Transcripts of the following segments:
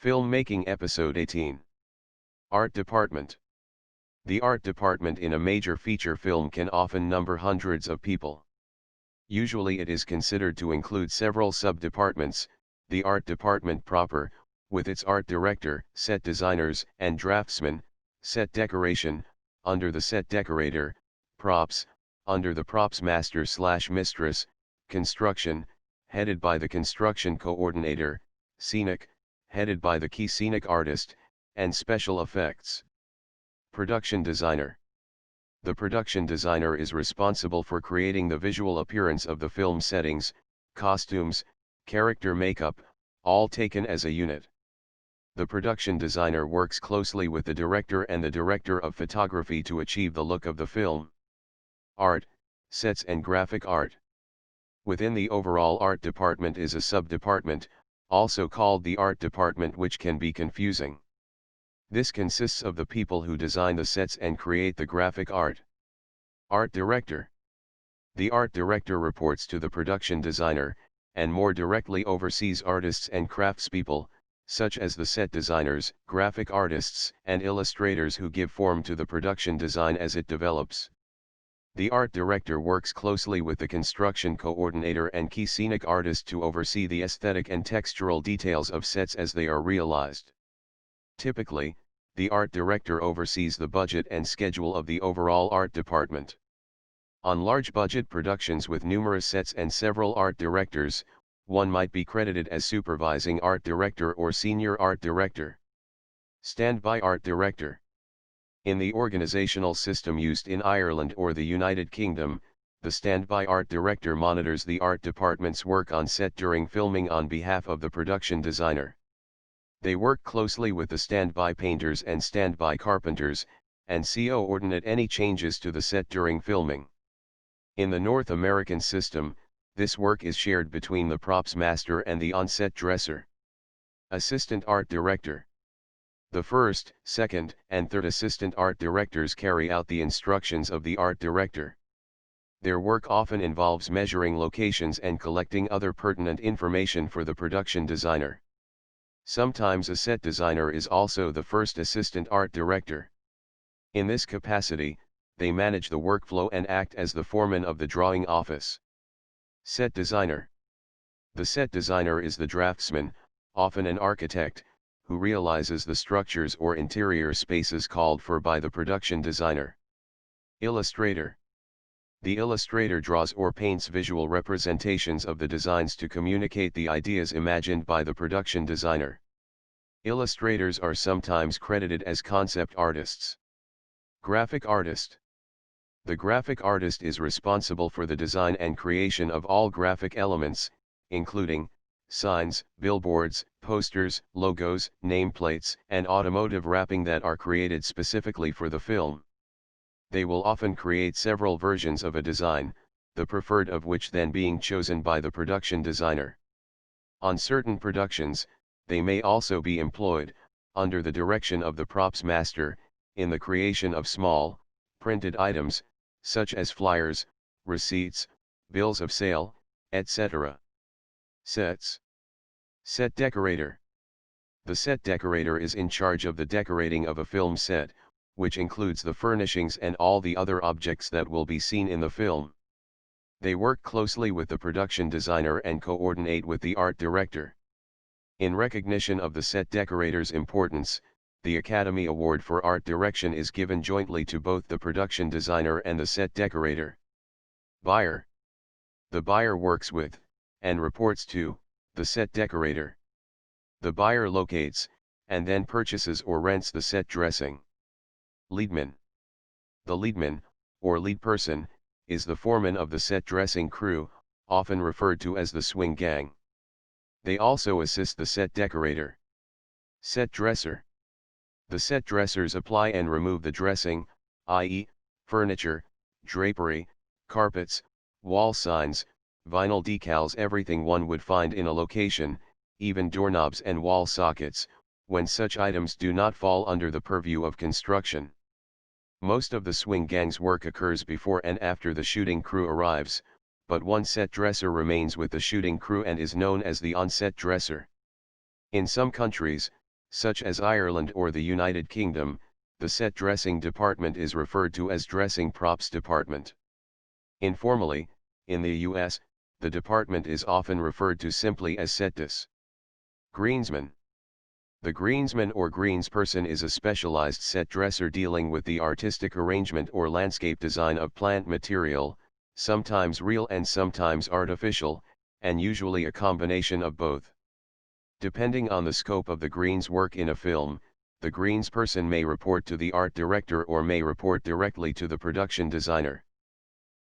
Filmmaking Episode 18. Art Department. The art department in a major feature film can often number hundreds of people. Usually it is considered to include several sub-departments: the art department proper, with its art director, set designers, and draftsmen; set decoration, under the set decorator; props, under the props master/mistress; construction, headed by the construction coordinator; scenic, headed by the key scenic artist; and special effects. Production designer. The production designer is responsible for creating the visual appearance of the film settings, costumes, character makeup, all taken as a unit. The production designer works closely with the director and the director of photography to achieve the look of the film. Art, sets and graphic art. Within the overall art department is a sub-department, also called the art department, which can be confusing. This consists of the people who design the sets and create the graphic art. Art director. The art director reports to the production designer, and more directly oversees artists and craftspeople, such as the set designers, graphic artists, and illustrators who give form to the production design as it develops. The art director works closely with the construction coordinator and key scenic artist to oversee the aesthetic and textural details of sets as they are realized. Typically, the art director oversees the budget and schedule of the overall art department. On large budget productions with numerous sets and several art directors, one might be credited as supervising art director or senior art director. Standby art director. In the organizational system used in Ireland or the United Kingdom, the standby art director monitors the art department's work on set during filming on behalf of the production designer. They work closely with the standby painters and standby carpenters, and coordinate any changes to the set during filming. In the North American system, this work is shared between the props master and the on-set dresser. Assistant art director. The first, second, and third assistant art directors carry out the instructions of the art director. Their work often involves measuring locations and collecting other pertinent information for the production designer. Sometimes a set designer is also the first assistant art director. In this capacity, they manage the workflow and act as the foreman of the drawing office. Set designer. The set designer is the draftsman, often an architect, who realizes the structures or interior spaces called for by the production designer. Illustrator. The illustrator draws or paints visual representations of the designs to communicate the ideas imagined by the production designer. Illustrators are sometimes credited as concept artists. Graphic artist. The graphic artist is responsible for the design and creation of all graphic elements, including signs, billboards, posters, logos, nameplates, and automotive wrapping that are created specifically for the film. They will often create several versions of a design, the preferred of which then being chosen by the production designer. On certain productions, they may also be employed, under the direction of the props master, in the creation of small, printed items, such as flyers, receipts, bills of sale, etc. Sets. Set decorator. The set decorator is in charge of the decorating of a film set, which includes the furnishings and all the other objects that will be seen in the film. They work closely with the production designer and coordinate with the art director. In recognition of the set decorator's importance, the Academy Award for Art Direction is given jointly to both the production designer and the set decorator. Buyer. The buyer works with, and reports to, the set decorator. The buyer locates, and then purchases or rents the set dressing. Leadman. The leadman, or lead person, is the foreman of the set dressing crew, often referred to as the swing gang. They also assist the set decorator. Set dresser. The set dressers apply and remove the dressing, i.e., furniture, drapery, carpets, wall signs, vinyl decals, everything one would find in a location, even doorknobs and wall sockets, when such items do not fall under the purview of construction. Most of the swing gang's work occurs before and after the shooting crew arrives, but one set dresser remains with the shooting crew and is known as the on-set dresser. In some countries, such as Ireland or the United Kingdom, the set dressing department is referred to as dressing props department. Informally, in the US, the department is often referred to simply as setdis. Greensman. The greensman or greensperson is a specialized set dresser dealing with the artistic arrangement or landscape design of plant material, sometimes real and sometimes artificial, and usually a combination of both. Depending on the scope of the greens work in a film, the greensperson may report to the art director or may report directly to the production designer.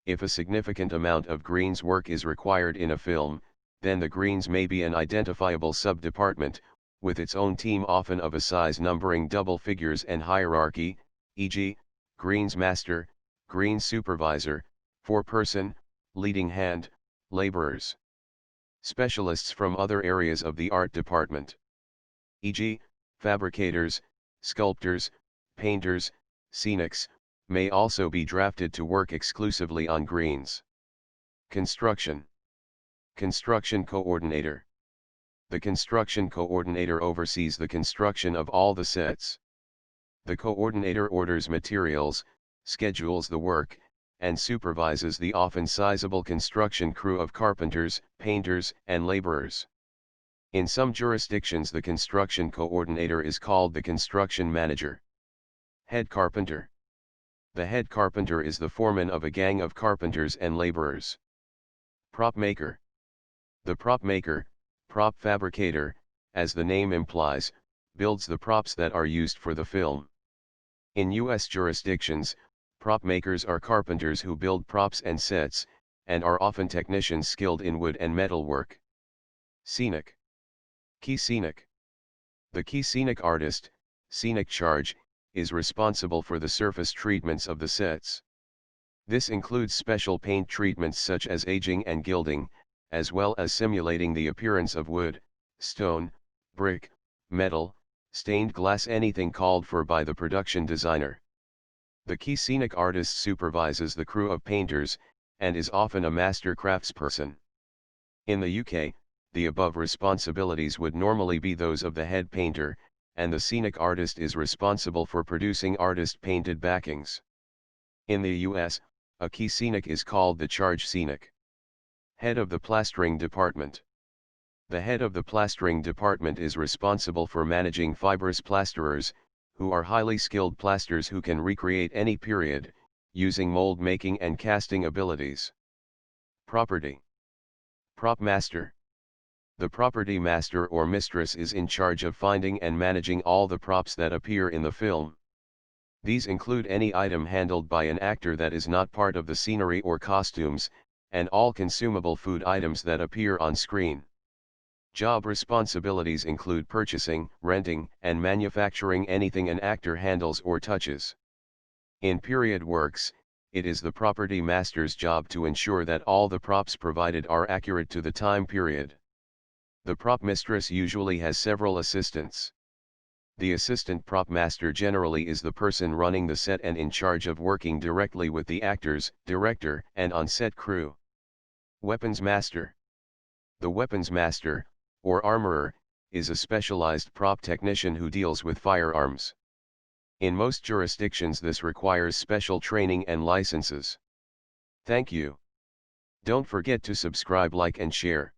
If a significant amount of greens work is required in a film, then the greens may be an identifiable sub-department, with its own team often of a size numbering double figures and hierarchy, e.g., greens master, greens supervisor, foreperson, leading hand, laborers. Specialists from other areas of the art department, e.g., fabricators, sculptors, painters, scenics, may also be drafted to work exclusively on greens. Construction. Construction coordinator. The construction coordinator oversees the construction of all the sets. The coordinator orders materials, schedules the work, and supervises the often sizable construction crew of carpenters, painters, and laborers. In some jurisdictions, the construction coordinator is called the construction manager. Head carpenter. The head carpenter is the foreman of a gang of carpenters and laborers. Prop maker. The prop maker, prop fabricator, as the name implies, builds the props that are used for the film. In U.S. jurisdictions, prop makers are carpenters who build props and sets, and are often technicians skilled in wood and metal work. Scenic. Key scenic. The key scenic artist, scenic charge, is responsible for the surface treatments of the sets. This includes special paint treatments such as aging and gilding, as well as simulating the appearance of wood, stone, brick, metal, stained glass, anything called for by the production designer. The key scenic artist supervises the crew of painters, and is often a master craftsperson. In the UK, the above responsibilities would normally be those of the head painter, and the scenic artist is responsible for producing artist-painted backings. In the US, a key scenic is called the charge scenic. Head of the plastering department. The head of the plastering department is responsible for managing fibrous plasterers, who are highly skilled plasters who can recreate any period, using mold making and casting abilities. Property. Prop master. The property master or mistress is in charge of finding and managing all the props that appear in the film. These include any item handled by an actor that is not part of the scenery or costumes, and all consumable food items that appear on screen. Job responsibilities include purchasing, renting, and manufacturing anything an actor handles or touches. In period works, it is the property master's job to ensure that all the props provided are accurate to the time period. The prop mistress usually has several assistants. The assistant prop master generally is the person running the set and in charge of working directly with the actors, director, and on-set crew. Weapons master. The weapons master, or armorer, is a specialized prop technician who deals with firearms. In most jurisdictions this requires special training and licenses. Thank you. Don't forget to subscribe, like and share.